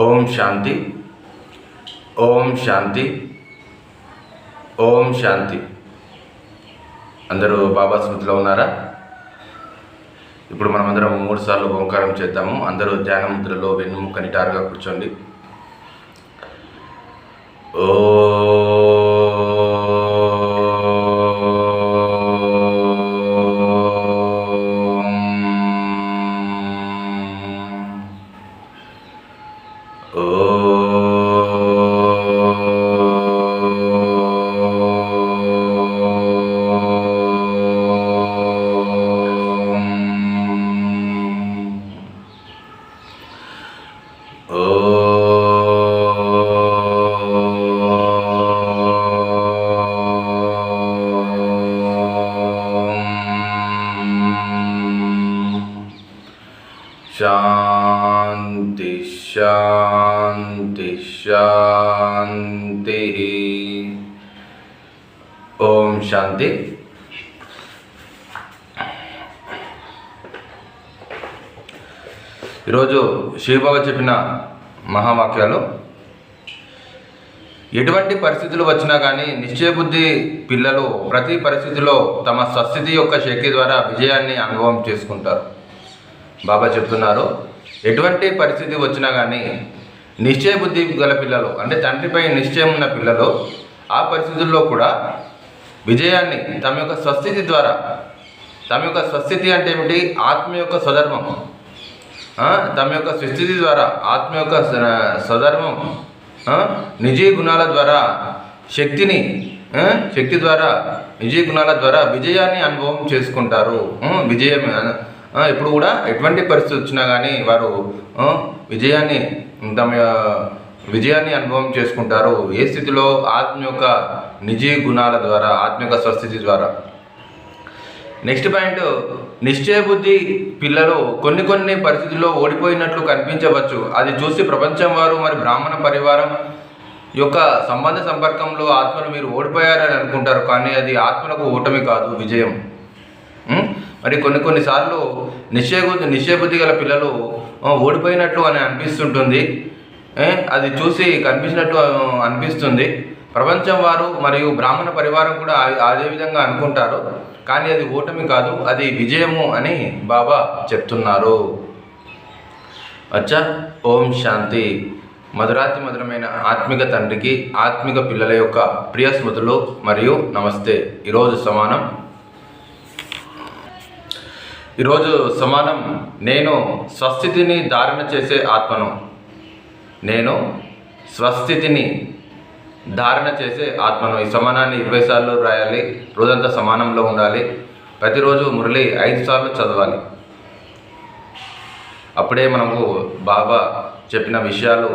ఓం శాంతి. ఓం శాంతి. ఓం శాంతి. అందరూ బాబా స్మృతిలో ఉన్నారా? ఇప్పుడు మనమందరం 3 సార్లు ఓంకారం చేద్దాము. అందరూ ధ్యాన ముద్రలో వెన్నుముక్క నిటారుగా కూర్చోండి. శాంతి శాంతి శాంతి. ఓం శాంతి. ఈరోజు శివబాబా చెప్పిన మహావాక్యాలు, ఎటువంటి పరిస్థితులు వచ్చినా కానీ నిశ్చయబుద్ధి పిల్లలు ప్రతి పరిస్థితిలో తమ స్వస్థితి యొక్క శక్తి ద్వారా విజయాన్ని అనుభవం చేసుకుంటారు. బాబా చెప్తున్నారు, ఎటువంటి పరిస్థితి వచ్చినా కానీ నిశ్చయ బుద్ధి గల పిల్లలు, అంటే తండ్రిపై నిశ్చయం ఉన్న పిల్లలు ఆ పరిస్థితుల్లో కూడా విజయాన్ని తమ యొక్క స్వస్థితి ద్వారా, తమ యొక్క స్వస్థితి అంటే ఏమిటి? ఆత్మ యొక్క స్వధర్మం. తమ యొక్క స్వస్థితి ద్వారా ఆత్మ యొక్క స్వధర్మం, నిజీ గుణాల ద్వారా శక్తి ద్వారా నిజీ గుణాల ద్వారా విజయాన్ని అనుభవం చేసుకుంటారు. విజయం ఇప్పుడు కూడా ఎటువంటి పరిస్థితి వచ్చినా కానీ వారు విజయాన్ని అనుభవం చేసుకుంటారు. ఏ స్థితిలో? ఆత్మ యొక్క నిజీ గుణాల ద్వారా, ఆత్మ యొక్క స్వస్థితి ద్వారా. నెక్స్ట్ పాయింట్, నిశ్చయ బుద్ధి పిల్లలు కొన్ని పరిస్థితుల్లో ఓడిపోయినట్లు కనిపించవచ్చు. అది చూసి ప్రపంచం వారు మరి బ్రాహ్మణ పరివారం యొక్క సంబంధ సంపర్కంలో ఆత్మను మీరు ఓడిపోయారని అనుకుంటారు. కానీ అది ఆత్మలకు ఓటమి కాదు, విజయం. మరి కొన్నిసార్లు నిశ్చయబుద్ధి గల పిల్లలు ఓడిపోయినట్లు అని అనిపిస్తుంటుంది. అది చూసి కనిపించినట్టు అనిపిస్తుంది. ప్రపంచం వారు మరియు బ్రాహ్మణ పరివారం కూడా అదే విధంగా అనుకుంటారు. కానీ అది ఓటమి కాదు, అది విజయము అని బాబా చెప్తున్నారు. అచ్చా. ఓం శాంతి. మధురాతి మధురమైన ఆత్మిక తండ్రికి ఆత్మిక పిల్లల యొక్క ప్రియ స్మృతులు మరియు నమస్తే. ఈరోజు సమానం నేను స్వస్థితిని ధారణ చేసే ఆత్మను. నేను స్వస్థితిని ధారణ చేసే ఆత్మను. ఈ సమానాన్ని 20 సార్లు రాయాలి. రోజంతా సమానంలో ఉండాలి. ప్రతిరోజు మురళి 5 సార్లు చదవాలి. అప్పుడే మనకు బాబా చెప్పిన విషయాలు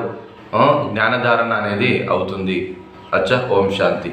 జ్ఞానధారణ అనేది అవుతుంది. అచ్చా. ఓం శాంతి.